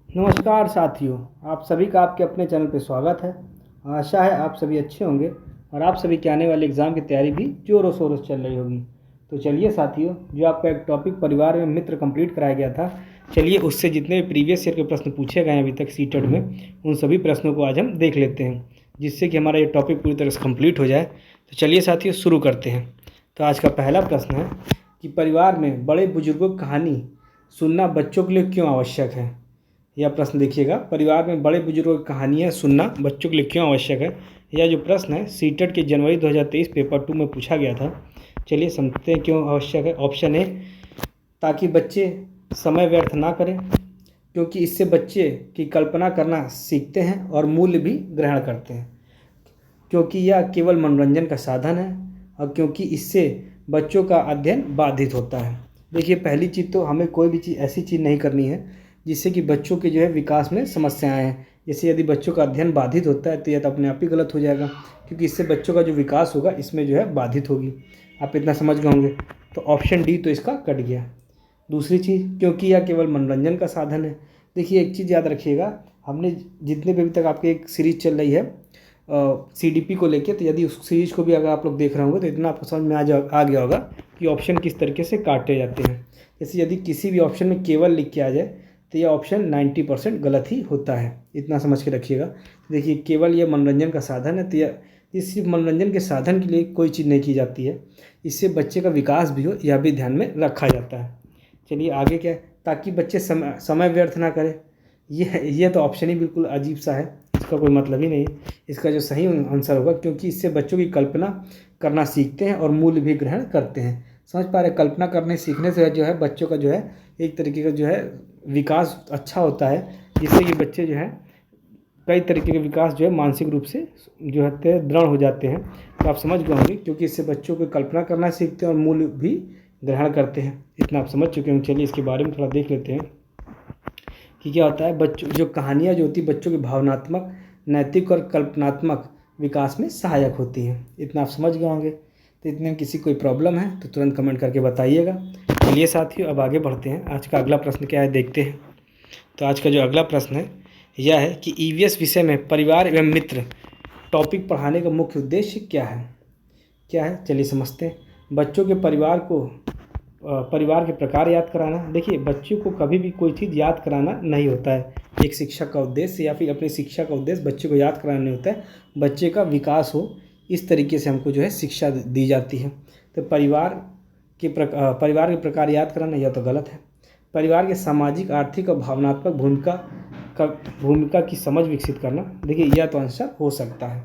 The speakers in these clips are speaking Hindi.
नमस्कार साथियों, आप सभी का आपके अपने चैनल पे स्वागत है। आशा है आप सभी अच्छे होंगे और आप सभी के आने वाले एग्ज़ाम की तैयारी भी ज़ोरों शोरों से चल रही होगी। तो चलिए साथियों, जो आपका एक टॉपिक परिवार में मित्र कंप्लीट कराया गया था, चलिए उससे जितने प्रीवियस ईयर के प्रश्न पूछे गए हैं अभी तक सीटेट में, उन सभी प्रश्नों को आज हम देख लेते हैं, जिससे कि हमारा ये टॉपिक पूरी तरह से कंप्लीट हो जाए। तो चलिए साथियों शुरू करते हैं। तो आज का पहला प्रश्न है कि परिवार में बड़े बुजुर्गों की कहानी सुनना बच्चों के लिए क्यों आवश्यक है। यह प्रश्न देखिएगा, परिवार में बड़े बुजुर्गों की कहानियाँ सुनना बच्चों के लिए क्यों आवश्यक है। यह जो प्रश्न है सीटेट के जनवरी 2023 पेपर 2 में पूछा गया था। चलिए समझते हैं क्यों आवश्यक है। ऑप्शन ए, ताकि बच्चे समय व्यर्थ ना करें, क्योंकि इससे बच्चे की कल्पना करना सीखते हैं और मूल्य भी ग्रहण करते हैं, क्योंकि यह केवल मनोरंजन का साधन है, और क्योंकि इससे बच्चों का अध्ययन बाधित होता है। देखिए, पहली चीज़ तो हमें कोई भी चीज़ ऐसी चीज़ नहीं करनी है जिससे कि बच्चों के जो है विकास में समस्याएं हैं। जैसे यदि बच्चों का अध्ययन बाधित होता है तो यह तो अपने आप ही गलत हो जाएगा, क्योंकि इससे बच्चों का जो विकास होगा इसमें जो है बाधित होगी। आप इतना समझ गए होंगे। तो ऑप्शन डी तो इसका कट गया। दूसरी चीज़, क्योंकि यह केवल मनोरंजन का साधन है। देखिए, एक चीज़ याद रखिएगा, हमने जितने भी अभी तक आपकी एक सीरीज़ चल रही है सीडीपी को लेके, तो यदि उस सीरीज़ को भी अगर आप लोग देख रहे होंगे तो इतना आपको समझ में आ गया होगा कि ऑप्शन किस तरीके से काटे जाते हैं। जैसे यदि किसी भी ऑप्शन में केवल लिख के आ जाए तो यह ऑप्शन 90% गलत ही होता है। इतना समझ के रखिएगा। देखिए, केवल ये मनोरंजन का साधन है, तो यह इस सिर्फ मनोरंजन के साधन के लिए कोई चीज़ नहीं की जाती है। इससे बच्चे का विकास भी हो, यह भी ध्यान में रखा जाता है। चलिए आगे क्या है, ताकि बच्चे समय व्यर्थ ना करें। यह तो ऑप्शन ही बिल्कुल अजीब सा है, इसका कोई मतलब ही नहीं है। इसका जो सही आंसर होगा, क्योंकि इससे बच्चों की कल्पना करना सीखते हैं और मूल्य भी ग्रहण करते हैं। समझ पा रहे, कल्पना करने सीखने से जो है बच्चों का जो है एक तरीके का जो है विकास अच्छा होता है, जिससे कि बच्चे जो है कई तरीके के विकास जो है मानसिक रूप से जो है दृढ़ हो जाते हैं। तो आप समझ गए होंगे, क्योंकि इससे बच्चों को कल्पना करना सीखते हैं और मूल्य भी ग्रहण करते हैं। इतना आप समझ चुके हैं। चलिए इसके बारे में थोड़ा देख लेते हैं कि क्या होता है। बच्चों जो कहानियाँ जो होती है बच्चों के भावनात्मक, नैतिक और कल्पनात्मक विकास में सहायक होती हैं। इतना आप समझ गए होंगे। तो इतने में किसी कोई प्रॉब्लम है तो तुरंत कमेंट करके बताइएगा। चलिए साथियों, अब आगे बढ़ते हैं। आज का अगला प्रश्न क्या है देखते हैं। तो आज का जो अगला प्रश्न है यह है कि ईवीएस विषय में परिवार एवं मित्र टॉपिक पढ़ाने का मुख्य उद्देश्य क्या है। क्या है, चलिए समझते हैं। बच्चों के परिवार के प्रकार याद कराना। देखिए, बच्चों को कभी भी कोई चीज़ याद कराना नहीं होता है एक शिक्षक का उद्देश्य, या फिर अपनी शिक्षा का उद्देश्य बच्चे को याद कराना नहीं होता है। बच्चे का विकास हो, इस तरीके से हमको जो है शिक्षा दी जाती है। तो परिवार के प्रकार याद कराना यह तो गलत है। परिवार के सामाजिक, आर्थिक और भावनात्मक भूमिका की समझ विकसित करना, देखिए यह तो आंसर हो सकता है।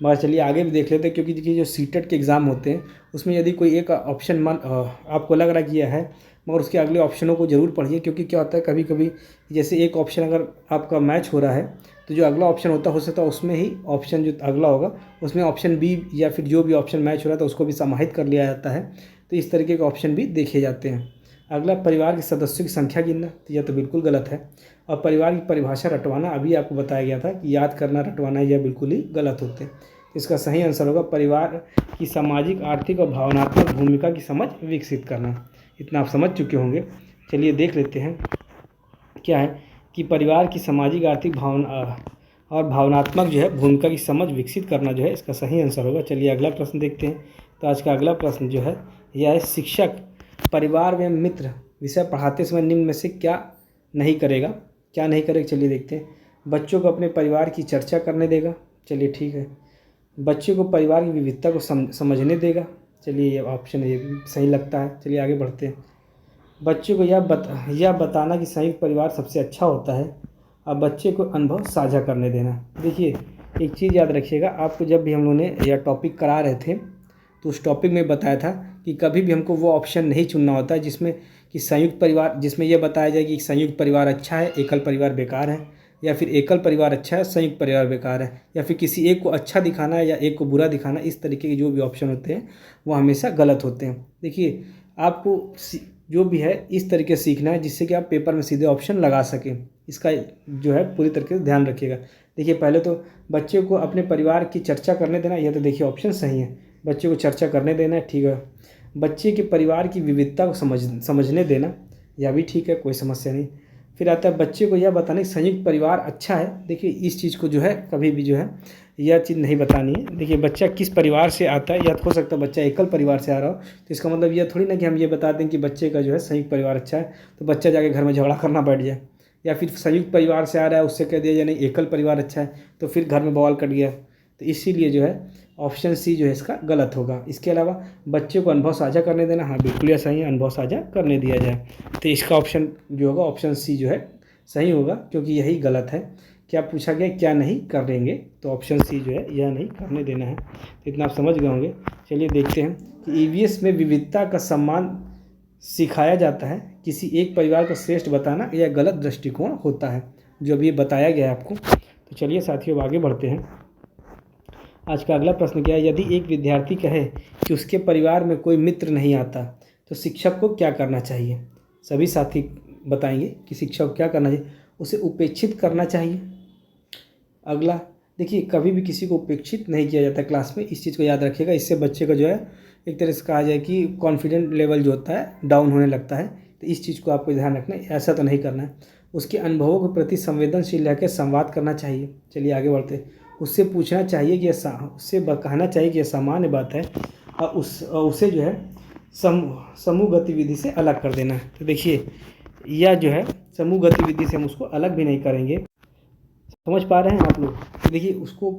मगर चलिए आगे भी देख लेते हैं, क्योंकि देखिए जो सीटेट के एग्ज़ाम होते हैं उसमें यदि कोई एक ऑप्शन आपको लग रहा है कि यह है, मगर उसके अगले ऑप्शनों को ज़रूर पढ़िए। क्योंकि क्या होता है, कभी कभी जैसे एक ऑप्शन अगर आपका मैच हो रहा है तो जो अगला ऑप्शन हो सकता है उसमें ही ऑप्शन जो अगला होगा उसमें ऑप्शन बी या फिर जो भी ऑप्शन मैच हो रहा था उसको भी समाहित कर लिया जाता है। तो इस तरीके के ऑप्शन भी देखे जाते हैं। अगला, परिवार के सदस्यों की संख्या गिनना, तो यह तो बिल्कुल गलत है। और परिवार की परिभाषा रटवाना, अभी आपको बताया गया था कि याद करना रटवाना यह बिल्कुल ही गलत होते हैं। इसका सही आंसर होगा परिवार की सामाजिक, आर्थिक और भावनात्मक भूमिका की समझ विकसित करना। इतना आप समझ चुके होंगे। चलिए देख लेते हैं क्या है कि परिवार की सामाजिक, आर्थिक और भावनात्मक जो है भूमिका की समझ विकसित करना जो है इसका सही आंसर होगा। चलिए अगला प्रश्न देखते हैं। तो आज का अगला प्रश्न जो है यह है, शिक्षक परिवार व मित्र विषय पढ़ाते समय निम्न में से क्या नहीं करेगा। चलिए देखते हैं। बच्चों को अपने परिवार की चर्चा करने देगा। चलिए ठीक है। बच्चे को परिवार की विविधता को समझने देगा। चलिए ये ऑप्शन ये भी सही लगता है। चलिए आगे बढ़ते हैं। बच्चे को यह बताना कि संयुक्त परिवार सबसे अच्छा होता है, और बच्चे को अनुभव साझा करने देना। देखिए, एक चीज़ याद रखिएगा, आपको जब भी हम लोगों ने यह टॉपिक करा रहे थे तो उस टॉपिक में बताया था कि कभी भी हमको वो ऑप्शन नहीं चुनना होता है जिसमें कि संयुक्त परिवार, जिसमें यह बताया जाए कि संयुक्त परिवार अच्छा है, एकल परिवार बेकार है, या फिर एकल परिवार अच्छा है, संयुक्त परिवार बेकार है, या फिर किसी एक को अच्छा दिखाना है या एक को बुरा दिखाना। इस तरीके के जो भी ऑप्शन होते हैं वो हमेशा गलत होते हैं। देखिए, आपको जो भी है इस तरीके से सीखना है जिससे कि आप पेपर में सीधे ऑप्शन लगा सकें। इसका जो है पूरी तरीके से ध्यान रखिएगा। देखिए, पहले तो बच्चे को अपने परिवार की चर्चा करने देना, यह तो देखिए ऑप्शन सही है। बच्चे को चर्चा करने देना है, ठीक है। बच्चे के परिवार की विविधता को समझने देना, यह भी ठीक है, कोई समस्या नहीं। फिर आता है बच्चे को यह बताना कि संयुक्त परिवार अच्छा है। देखिए इस चीज़ को जो है कभी भी जो है यह चीज़ नहीं बतानी है। देखिए बच्चा किस परिवार से आता है, या हो सकता है बच्चा एकल परिवार से आ रहा हो, तो इसका मतलब यह थोड़ी ना कि हम ये बता दें कि बच्चे का जो है संयुक्त परिवार अच्छा है तो बच्चा जाके घर में झगड़ा करना बैठ जाए। या फिर संयुक्त परिवार से आ रहा है उससे कह दिया जाए नहीं एकल परिवार अच्छा है, तो फिर घर में बवाल कट गया। तो इसीलिए जो है ऑप्शन सी जो है इसका गलत होगा। इसके अलावा बच्चे को अनुभव साझा करने देना, हाँ बिल्कुल यह सही है, अनुभव साझा करने दिया जाए। तो इसका ऑप्शन जो होगा ऑप्शन सी जो है सही होगा, क्योंकि यही गलत है। क्या पूछा गया, क्या नहीं करेंगे, तो ऑप्शन सी जो है यह नहीं करने देना है। तो इतना आप समझ गए होंगे। चलिए देखते हैं कि ईवीएस में विविधता का सम्मान सिखाया जाता है। किसी एक परिवार को श्रेष्ठ बताना यह गलत दृष्टिकोण होता है, जो अभी बताया गया है आपको। तो चलिए साथियों आगे बढ़ते हैं। आज का अगला प्रश्न क्या है, यदि एक विद्यार्थी कहे कि उसके परिवार में कोई मित्र नहीं आता तो शिक्षक को क्या करना चाहिए। सभी साथी बताएंगे कि शिक्षक को क्या करना चाहिए। उसे उपेक्षित करना चाहिए। अगला देखिए, कभी भी किसी को उपेक्षित नहीं किया जाता क्लास में, इस चीज़ को याद रखिएगा। इससे बच्चे का जो है एक तरह से कहा जाए कि कॉन्फिडेंट लेवल जो होता है डाउन होने लगता है। तो इस चीज़ को आपको ध्यान रखना है, ऐसा तो नहीं करना है। उसके अनुभवों के प्रति संवेदनशील रहकर संवाद करना चाहिए। चलिए आगे बढ़ते हैं। उससे पूछना चाहिए कि उससे कहना चाहिए कि यह सामान्य बात है, और उसे जो है समूह गतिविधि से अलग कर देना है। तो देखिए यह जो है समूह गतिविधि से हम उसको अलग भी नहीं करेंगे। समझ पा रहे हैं आप लोग। तो देखिए उसको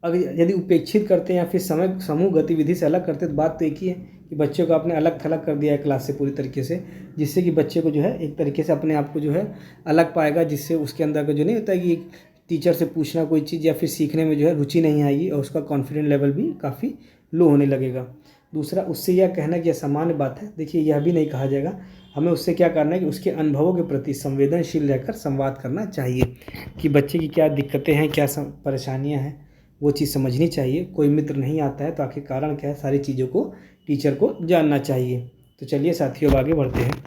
अगर यदि उपेक्षित करते हैं या फिर समूह गतिविधि से अलग करते हैं, तो बात तो एक ही है कि बच्चे को आपने अलग थलग कर दिया है क्लास से पूरी तरीके से, जिससे कि बच्चे को जो है एक तरीके से अपने आप को जो है अलग पाएगा, जिससे उसके अंदर का जो नहीं होता है कि टीचर से पूछना कोई चीज़ या फिर सीखने में जो है रुचि नहीं आएगी, और उसका कॉन्फिडेंस लेवल भी काफ़ी लो होने लगेगा। दूसरा, उससे यह कहना कि यह सामान्य बात है, देखिए यह भी नहीं कहा जाएगा। हमें उससे क्या करना है कि उसके अनुभवों के प्रति संवेदनशील रहकर संवाद करना चाहिए कि बच्चे की क्या दिक्कतें हैं, क्या परेशानियां हैं, वो चीज़ समझनी चाहिए। कोई मित्र नहीं आता है तो आखिर कारण क्या है, सारी चीज़ों को टीचर को जानना चाहिए। तो चलिए साथियों आगे बढ़ते हैं।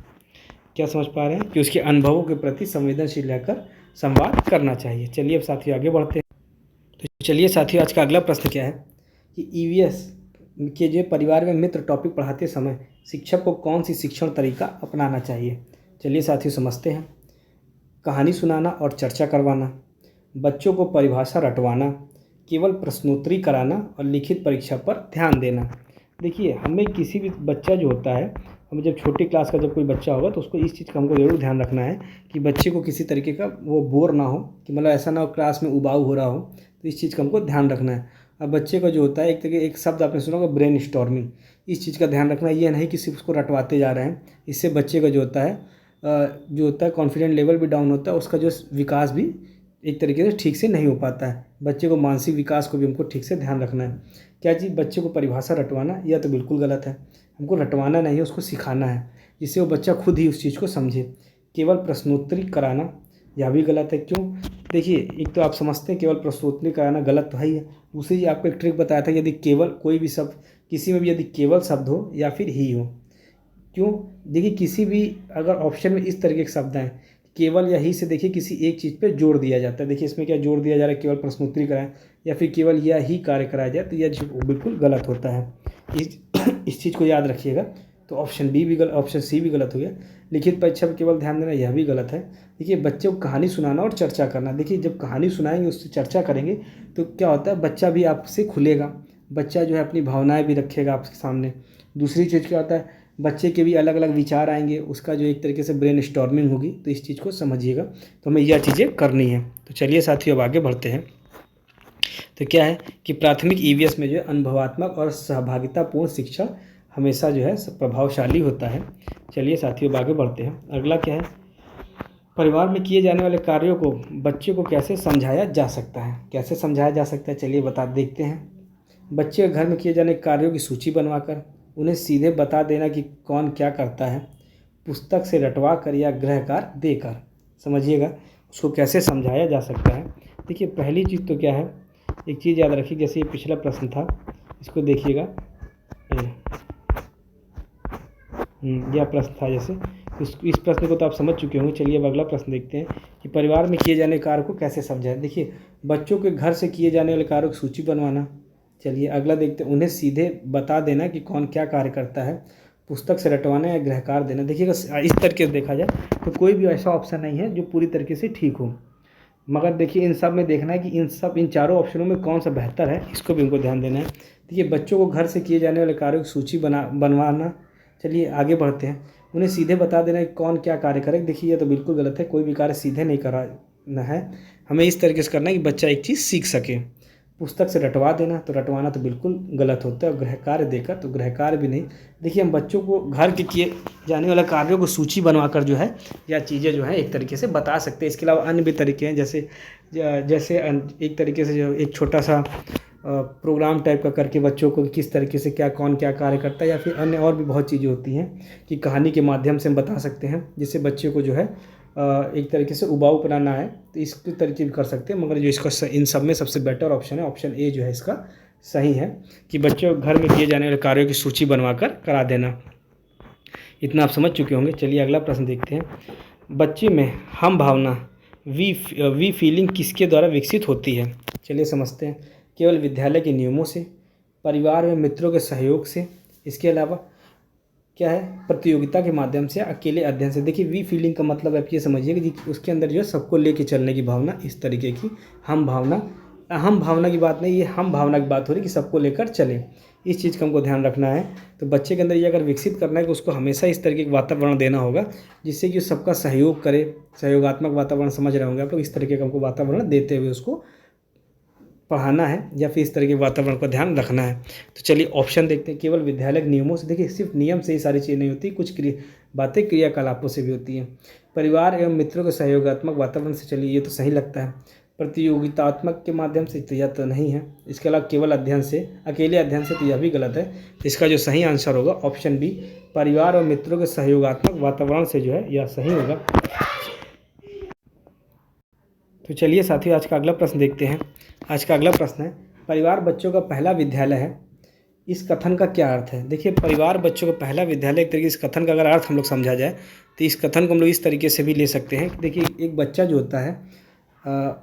क्या समझ पा रहे हैं कि उसके अनुभवों के प्रति संवेदनशील रहकर संवाद करना चाहिए। चलिए अब साथियों आगे बढ़ते हैं। तो चलिए साथियों आज का अगला प्रश्न क्या है कि ईवीएस के जो परिवार में मित्र टॉपिक पढ़ाते समय शिक्षक को कौन सी शिक्षण तरीका अपनाना चाहिए। चलिए साथियों समझते हैं। कहानी सुनाना और चर्चा करवाना, बच्चों को परिभाषा रटवाना, केवल प्रश्नोत्तरी कराना और लिखित परीक्षा पर ध्यान देना। देखिए हमें किसी भी बच्चा जो होता है, हमें जब छोटी क्लास का जब कोई बच्चा होगा तो उसको इस चीज़ का हमको ज़रूर ध्यान रखना है कि बच्चे को किसी तरीके का वो बोर ना हो, कि मतलब ऐसा ना हो क्लास में उबाऊ हो रहा हो। तो इस चीज़ का हमको ध्यान रखना है। अब बच्चे का जो होता है एक तरीके एक शब्द आपने सुना होगा ब्रेन स्टॉर्मिंग, इस चीज़ का ध्यान रखना। ये नहीं कि सिर्फ उसको रटवाते जा रहे हैं, इससे बच्चे का जो होता है कॉन्फिडेंट लेवल भी डाउन होता है, उसका जो विकास भी एक तरीके से ठीक से नहीं हो पाता है। बच्चे को मानसिक विकास को भी हमको ठीक से ध्यान रखना है। क्या चीज़, बच्चे को परिभाषा रटवाना, यह तो बिल्कुल गलत है। हमको रटवाना नहीं है, उसको सिखाना है, जिससे वो बच्चा खुद ही उस चीज़ को समझे। केवल प्रश्नोत्तरी कराना, यह भी गलत है। क्यों, देखिए एक तो आप समझते हैं केवल प्रश्नोत्तरी कराना गलत तो है ही है। दूसरी जी आपको एक ट्रिक बताया था, यदि केवल कोई भी शब्द किसी में भी यदि केवल शब्द हो या फिर ही हो। क्यों, देखिए किसी भी अगर ऑप्शन में इस तरीके के शब्द हैं केवल या ही से, देखिए किसी एक चीज़ पे जोड़ दिया जाता है। देखिए इसमें क्या जोड़ दिया जा रहा है, केवल प्रश्नोत्तरी कराएं या फिर केवल यह ही कार्य कराया जाए, तो यह बिल्कुल गलत होता है। इस चीज़ को याद रखिएगा। तो ऑप्शन बी भी गलत, ऑप्शन सी भी गलत हो गया। लिखित परीक्षा पर केवल ध्यान देना, यह भी गलत है। देखिए बच्चे को कहानी सुनाना और चर्चा करना, देखिए जब कहानी सुनाएंगे उससे चर्चा करेंगे तो क्या होता है, बच्चा भी आपसे खुलेगा, बच्चा जो है अपनी भावनाएं भी रखेगा आपके सामने। दूसरी चीज़ क्या होता है, बच्चे के भी अलग अलग विचार आएंगे, उसका जो एक तरीके से ब्रेन स्टॉर्मिंग होगी। तो इस चीज़ को समझिएगा। तो हमें यह चीज़ें करनी है। तो चलिए साथियों अब आगे बढ़ते हैं। तो क्या है कि प्राथमिक ईवीएस में जो है अनुभवात्मक और सहभागितापूर्ण शिक्षा हमेशा जो है प्रभावशाली होता है। चलिए साथियों अब आगे बढ़ते हैं। अगला क्या है, परिवार में किए जाने वाले कार्यों को बच्चे को कैसे समझाया जा सकता है। कैसे समझाया जा सकता है, चलिए देखते हैं। बच्चे के घर में किए जाने कार्यों की सूची बनवाकर उन्हें सीधे बता देना कि कौन क्या करता है, पुस्तक से रटवा कर या गृह कार्य देकर। समझिएगा उसको कैसे समझाया जा सकता है। देखिए पहली चीज़ तो क्या है, एक चीज़ याद रखिए, जैसे ये पिछला प्रश्न था, इसको देखिएगा, यह प्रश्न था जैसे, इस प्रश्न को तो आप समझ चुके होंगे। चलिए अब अगला प्रश्न देखते हैं कि परिवार में किए जाने कार्य को कैसे समझाएं। देखिए बच्चों के घर से किए जाने वाले कार्यों की सूची बनवाना। चलिए अगला देखते हैं, उन्हें सीधे बता देना कि कौन क्या कार्य करता है, पुस्तक से रटवाना या गृहकार देना। देखिएगा इस तरीके से देखा जाए तो कोई भी ऐसा ऑप्शन नहीं है जो पूरी तरीके से ठीक हो, मगर देखिए इन सब में देखना है कि इन चारों ऑप्शनों में कौन सा बेहतर है, इसको भी उनको ध्यान देना है। देखिए बच्चों को घर से किए जाने वाले कार्यों की सूची बनवाना। चलिए आगे बढ़ते हैं। उन्हें सीधे बता देना कि कौन क्या कार्य करे। देखिए ये तो बिल्कुल गलत है, कोई भी कार्य सीधे नहीं कराना है, हमें इस तरीके से करना है कि बच्चा एक चीज़ सीख सके। पुस्तक से रटवा देना, तो रटवाना तो बिल्कुल गलत होता है। और गृह कार्य देकर, तो गृह कार्य भी नहीं। देखिए हम बच्चों को घर के किए जाने वाले कार्यों को सूची बनवाकर जो है या चीज़ें जो है एक तरीके से बता सकते हैं। इसके अलावा अन्य भी तरीके हैं, जैसे एक तरीके से जो एक छोटा सा प्रोग्राम टाइप का करके बच्चों को किस तरीके से कौन क्या कार्य करता है, या फिर अन्य और भी बहुत चीज़ें होती हैं कि कहानी के माध्यम से हम बता सकते हैं, जिससे बच्चे को जो है एक तरीके से उबाऊ बनाना है तो इसके तरीके भी कर सकते हैं। मगर जो इसका इन सब में सबसे बेटर ऑप्शन है, ऑप्शन ए जो है इसका सही है कि बच्चों घर में किए जाने वाले कार्यों की सूची बनवाकर करा देना। इतना आप समझ चुके होंगे। चलिए अगला प्रश्न देखते हैं। बच्चे में हम भावना वी फीलिंग किसके द्वारा विकसित होती है? चलिए समझते हैं। केवल विद्यालय के नियमों से, परिवार में मित्रों के सहयोग से, इसके अलावा क्या है, प्रतियोगिता के माध्यम से, अकेले अध्ययन से। देखिए वी फीलिंग का मतलब आप ये समझिए कि उसके अंदर जो है सबको लेके चलने की भावना, इस तरीके की हम भावना की बात नहीं, ये हम भावना की बात हो रही कि सबको लेकर चले। इस चीज़ का हमको ध्यान रखना है। तो बच्चे के अंदर ये अगर विकसित करना है कि उसको हमेशा इस तरीके का वातावरण देना होगा जिससे कि सबका सहयोग करे, सहयोगात्मक वातावरण, समझ रहे होंगे आप लोग। इस तरीके का हमको वातावरण देते हुए उसको पढ़ाना है या फिर इस तरह के वातावरण का ध्यान रखना है। तो चलिए ऑप्शन देखते हैं। केवल विद्यालय के नियमों से, देखिए सिर्फ नियम से ही सारी चीज़ें नहीं होती, कुछ बातें क्रियाकलापों से भी होती हैं। परिवार एवं मित्रों के सहयोगात्मक वातावरण से, चलिए ये तो सही लगता है। प्रतियोगितात्मक के माध्यम से, तो यह तो नहीं है। इसके अलावा केवल अध्ययन से, अकेले अध्ययन से, तो यह भी गलत है। इसका जो सही आंसर होगा ऑप्शन बी, परिवार और मित्रों के सहयोगात्मक वातावरण से जो है यह सही होगा। तो चलिए साथियों आज का अगला प्रश्न देखते हैं। आज का अगला प्रश्न है, परिवार बच्चों का पहला विद्यालय है, इस कथन का क्या अर्थ है? देखिए परिवार बच्चों का पहला विद्यालय, एक तरीके इस कथन का अगर अर्थ हम लोग समझा जाए तो इस कथन को हम लोग इस तरीके से भी ले सकते हैं। देखिए एक बच्चा जो होता है,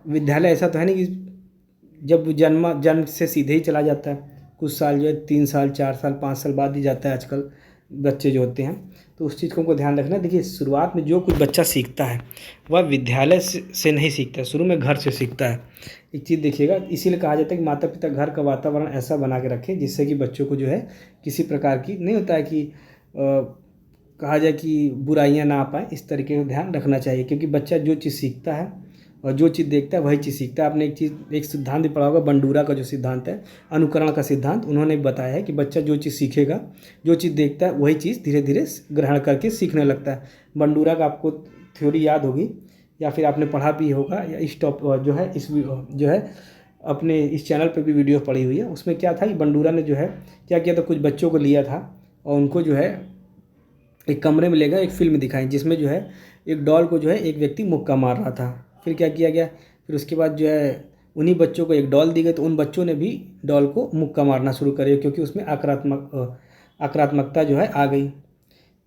विद्यालय ऐसा तो है नहीं कि जब जन्म से सीधे ही चला जाता है। कुछ साल जो है 3 साल 4 साल 5 साल बाद ही जाता है आजकल बच्चे जो होते हैं। तो उस चीज़ को हमको ध्यान रखना है। देखिए शुरुआत में जो कुछ बच्चा सीखता है वह विद्यालय से नहीं सीखता है, शुरू में घर से सीखता है। एक चीज़ देखिएगा, इसीलिए कहा जाता है कि माता पिता घर का वातावरण ऐसा बना के रखें जिससे कि बच्चों को जो है किसी प्रकार की, नहीं होता है कि कहा जाए कि बुराइयां ना आ पाए, इस तरीके का ध्यान रखना चाहिए। क्योंकि बच्चा जो चीज़ सीखता है और जो चीज़ देखता है वही चीज़ सीखता है। आपने एक सिद्धांत भी पढ़ा होगा, बंडूरा का जो सिद्धांत है, अनुकरण का सिद्धांत, उन्होंने बताया है कि बच्चा जो चीज़ सीखेगा, जो चीज़ देखता है वही चीज़ धीरे धीरे ग्रहण करके सीखने लगता है। बंडूरा का आपको थ्योरी याद होगी या फिर आपने पढ़ा भी होगा, या इस जो है अपने इस चैनल पर भी वीडियो पड़ी हुई है। उसमें क्या था कि बंडूरा ने जो है क्या किया था, कुछ बच्चों को लिया था और उनको जो है एक कमरे में ले गया, एक फिल्म दिखाई जिसमें जो है एक डॉल को जो है एक व्यक्ति मुक्का मार रहा था। फिर क्या किया गया, फिर उसके बाद जो है उन्हीं बच्चों को एक डॉल दी गई, तो उन बच्चों ने भी डॉल को मुक्का मारना शुरू कर दिया क्योंकि उसमें आक्रात्मकता जो है आ गई।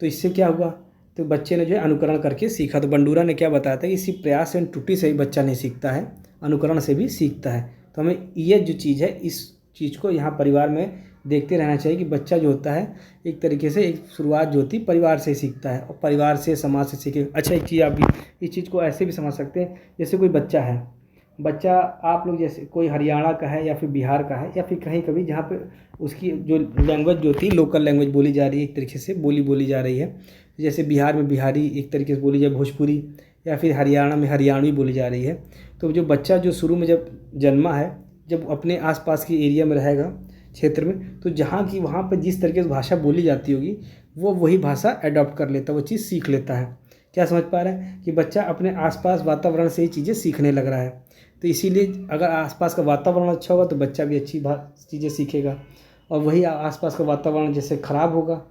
तो इससे क्या हुआ, तो बच्चे ने जो है अनुकरण करके सीखा। तो बंडूरा ने क्या बताया था कि इसी प्रयास एवं त्रुटि से ही बच्चा नहीं सीखता है, अनुकरण से भी सीखता है। तो हमें ये जो चीज़ है, इस चीज़ को यहाँ परिवार में देखते रहना चाहिए कि बच्चा जो होता है एक तरीके से, एक शुरुआत जो होती है परिवार से सीखता है और परिवार से, समाज से सीखे। अच्छा एक चीज़ आप भी इस चीज़ को ऐसे भी समझ सकते हैं, जैसे कोई बच्चा है, बच्चा आप लोग जैसे कोई हरियाणा का है या फिर बिहार का है या फिर कहीं कभी जहाँ पे उसकी जो लैंग्वेज जो होती है, लोकल लैंग्वेज बोली जा रही है, एक तरीके से बोली जा रही है। जैसे बिहार में बिहारी एक तरीके से बोली जाए, भोजपुरी, या फिर हरियाणा में हरियाणवी बोली जा रही है। तो जो बच्चा जो शुरू में जब जन्मा है, जब अपने आसपास की एरिया में रहेगा, क्षेत्र में, तो जहाँ की वहाँ पर जिस तरीके से भाषा बोली जाती होगी वो वही भाषा अडॉप्ट कर लेता है, वो चीज़ सीख लेता है। क्या समझ पा रहे हैं कि बच्चा अपने आसपास वातावरण से ही चीज़ें सीखने लग रहा है। तो इसीलिए अगर आसपास का वातावरण अच्छा होगा तो बच्चा भी अच्छी चीज़ें सीखेगा, और वही आसपास का वातावरण जैसे ख़राब होगा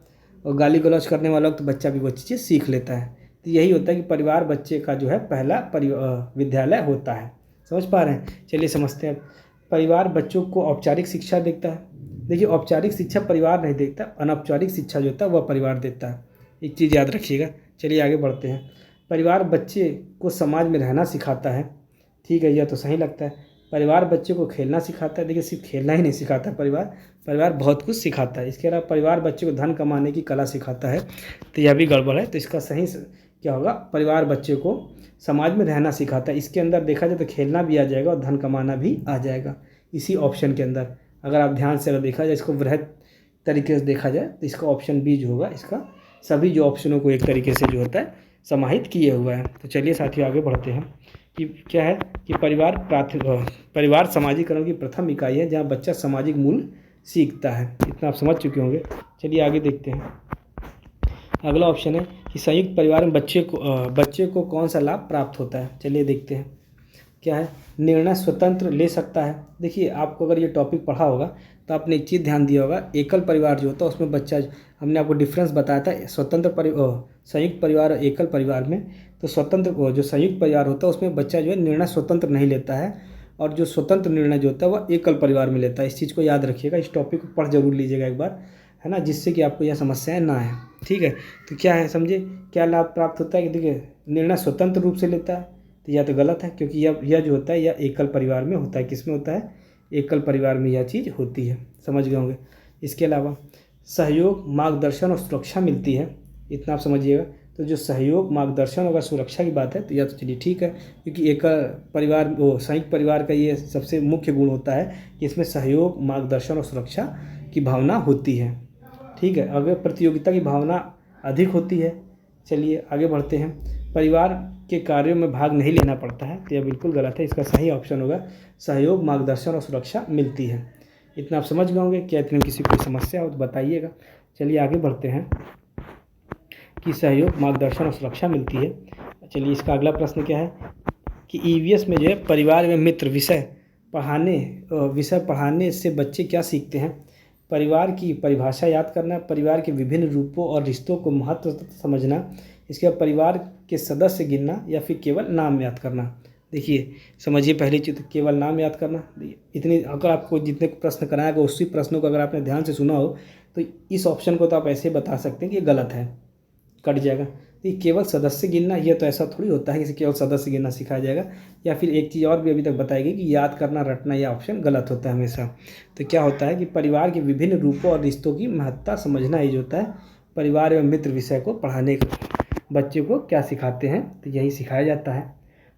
और गाली गलौज करने वाला हो तो बच्चा भी वो चीज़ें सीख लेता है। तो यही होता है कि परिवार बच्चे का जो है पहला विद्यालय होता है। समझ पा रहे हैं? चलिए समझते हैं। परिवार बच्चों को औपचारिक शिक्षा देता है। देखिए औपचारिक शिक्षा परिवार नहीं देता, अनौपचारिक शिक्षा जो होता है वह परिवार देता है। एक चीज़ याद रखिएगा। चलिए आगे बढ़ते हैं। परिवार बच्चे को समाज में रहना सिखाता है। ठीक है, यह तो सही लगता है। परिवार बच्चे को खेलना सिखाता है। देखिए सिर्फ खेलना ही नहीं सिखाता परिवार बहुत कुछ सिखाता है। इसके अलावा परिवार बच्चे को धन कमाने की कला सिखाता है, तो यह भी गड़बड़ है। तो इसका सही क्या होगा, परिवार बच्चे को समाज में रहना सिखाता है। इसके अंदर देखा जाए तो खेलना भी आ जाएगा और धन कमाना भी आ जाएगा इसी ऑप्शन के अंदर। अगर आप ध्यान से अगर देखा जाए, इसको वृहत तरीके से देखा जाए तो इसका ऑप्शन बी जो होगा, इसका सभी जो ऑप्शनों को एक तरीके से जो होता है समाहित किए हुआ है। तो चलिए साथियों आगे बढ़ते हैं कि क्या है कि परिवार समाजीकरण की प्रथम इकाई है जहाँ बच्चा सामाजिक मूल्य सीखता है। इतना आप समझ चुके होंगे। चलिए आगे देखते हैं। अगला ऑप्शन है कि संयुक्त परिवार में बच्चे को कौन सा लाभ प्राप्त होता है। चलिए देखते हैं क्या है। निर्णय स्वतंत्र ले सकता है। देखिए आपको अगर ये टॉपिक पढ़ा होगा तो आपने एक चीज़ ध्यान दिया होगा, एकल परिवार जो होता है उसमें बच्चा, हमने आपको डिफरेंस बताया था संयुक्त परिवार और एकल परिवार में। तो स्वतंत्र जो संयुक्त परिवार होता है उसमें बच्चा जो है निर्णय स्वतंत्र नहीं लेता है, और जो स्वतंत्र निर्णय जो होता है वह एकल परिवार में लेता है। इस चीज़ को याद रखिएगा, इस टॉपिक को पढ़ जरूर लीजिएगा एक बार, है ना, जिससे कि आपको यह समस्याएं ना आए। ठीक है, तो क्या है समझे, क्या लाभ प्राप्त होता है कि देखिए निर्णय स्वतंत्र रूप से लेता है, तो यह तो गलत है, क्योंकि यह जो होता है यह एकल परिवार में होता है। किस में होता है, एकल परिवार में यह चीज़ होती है। समझ गए होंगे। इसके अलावा सहयोग, मार्गदर्शन और सुरक्षा मिलती है। इतना आप समझिएगा। तो जो सहयोग, मार्गदर्शन और सुरक्षा की बात है तो यह तो चलिए ठीक है, क्योंकि एकल परिवार संयुक्त परिवार का ये सबसे मुख्य गुण होता है कि इसमें सहयोग, मार्गदर्शन और सुरक्षा की भावना होती है। ठीक है, अगर प्रतियोगिता की भावना अधिक होती है। चलिए आगे बढ़ते हैं। परिवार के कार्यों में भाग नहीं लेना पड़ता है, तो यह बिल्कुल गलत है। इसका सही ऑप्शन होगा सहयोग, मार्गदर्शन और सुरक्षा मिलती है। इतना आप समझ गए होंगे। क्या इतनी किसी को समस्या हो तो बताइएगा। चलिए आगे बढ़ते हैं कि सहयोग, मार्गदर्शन और सुरक्षा मिलती है। चलिए इसका अगला प्रश्न क्या है कि ईवीएस में जो है परिवार में मित्र विषय पढ़ाने से बच्चे क्या सीखते हैं। परिवार की परिभाषा याद करना, परिवार के विभिन्न रूपों और रिश्तों को महत्व समझना, इसके बाद परिवार के सदस्य गिनना, या फिर केवल नाम याद करना। देखिए समझिए, पहली चीज़ तो केवल नाम याद करना। इतनी अगर आपको जितने प्रश्न कराएगा उसी प्रश्नों को अगर आपने ध्यान से सुना हो तो इस ऑप्शन को तो आप ऐसे बता सकते हैं कि ये गलत है, कट जाएगा। तो ये केवल सदस्य गिनना, ये तो ऐसा थोड़ी होता है कि केवल सदस्य गिनना सिखाया जाएगा। या फिर एक चीज़ और भी अभी तक बताई गई कि याद करना, रटना, यह ऑप्शन गलत होता है हमेशा। तो क्या होता है कि परिवार के विभिन्न रूपों और रिश्तों की महत्ता समझना ही जो होता है परिवार एवं मित्र विषय को पढ़ाने बच्चे को क्या सिखाते हैं, तो यही सिखाया जाता है।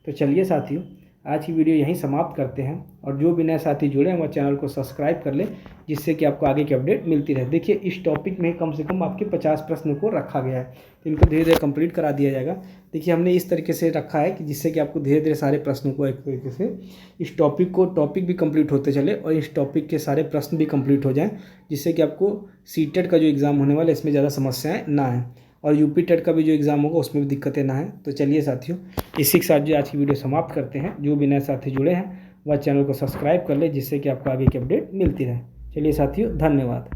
तो चलिए साथियों आज की वीडियो यहीं समाप्त करते हैं, और जो भी नए साथी जुड़े हैं वह चैनल को सब्सक्राइब कर लें, जिससे कि आपको आगे की अपडेट मिलती रहे। देखिए इस टॉपिक में कम से कम आपके 50 प्रश्न को रखा गया है, तो इनको धीरे धीरे कंप्लीट करा दिया जाएगा। देखिए हमने इस तरीके से रखा है कि जिससे कि आपको धीरे धीरे सारे प्रश्नों को एक तरीके से इस टॉपिक भी कंप्लीट होते चले और इस टॉपिक के सारे प्रश्न भी कंप्लीट हो जाएँ, जिससे कि आपको सीटेट का जो एग्ज़ाम होने वाला है इसमें ज़्यादा समस्याएँ ना आएँ, और यूपी टेट का भी जो एग्ज़ाम होगा उसमें भी दिक्कतें ना हैं। तो चलिए साथियों इसी के साथ जो आज की वीडियो समाप्त करते हैं। जो भी नए साथी जुड़े हैं वह चैनल को सब्सक्राइब कर ले, जिससे कि आपको आगे की अपडेट मिलती रहे। चलिए साथियों धन्यवाद।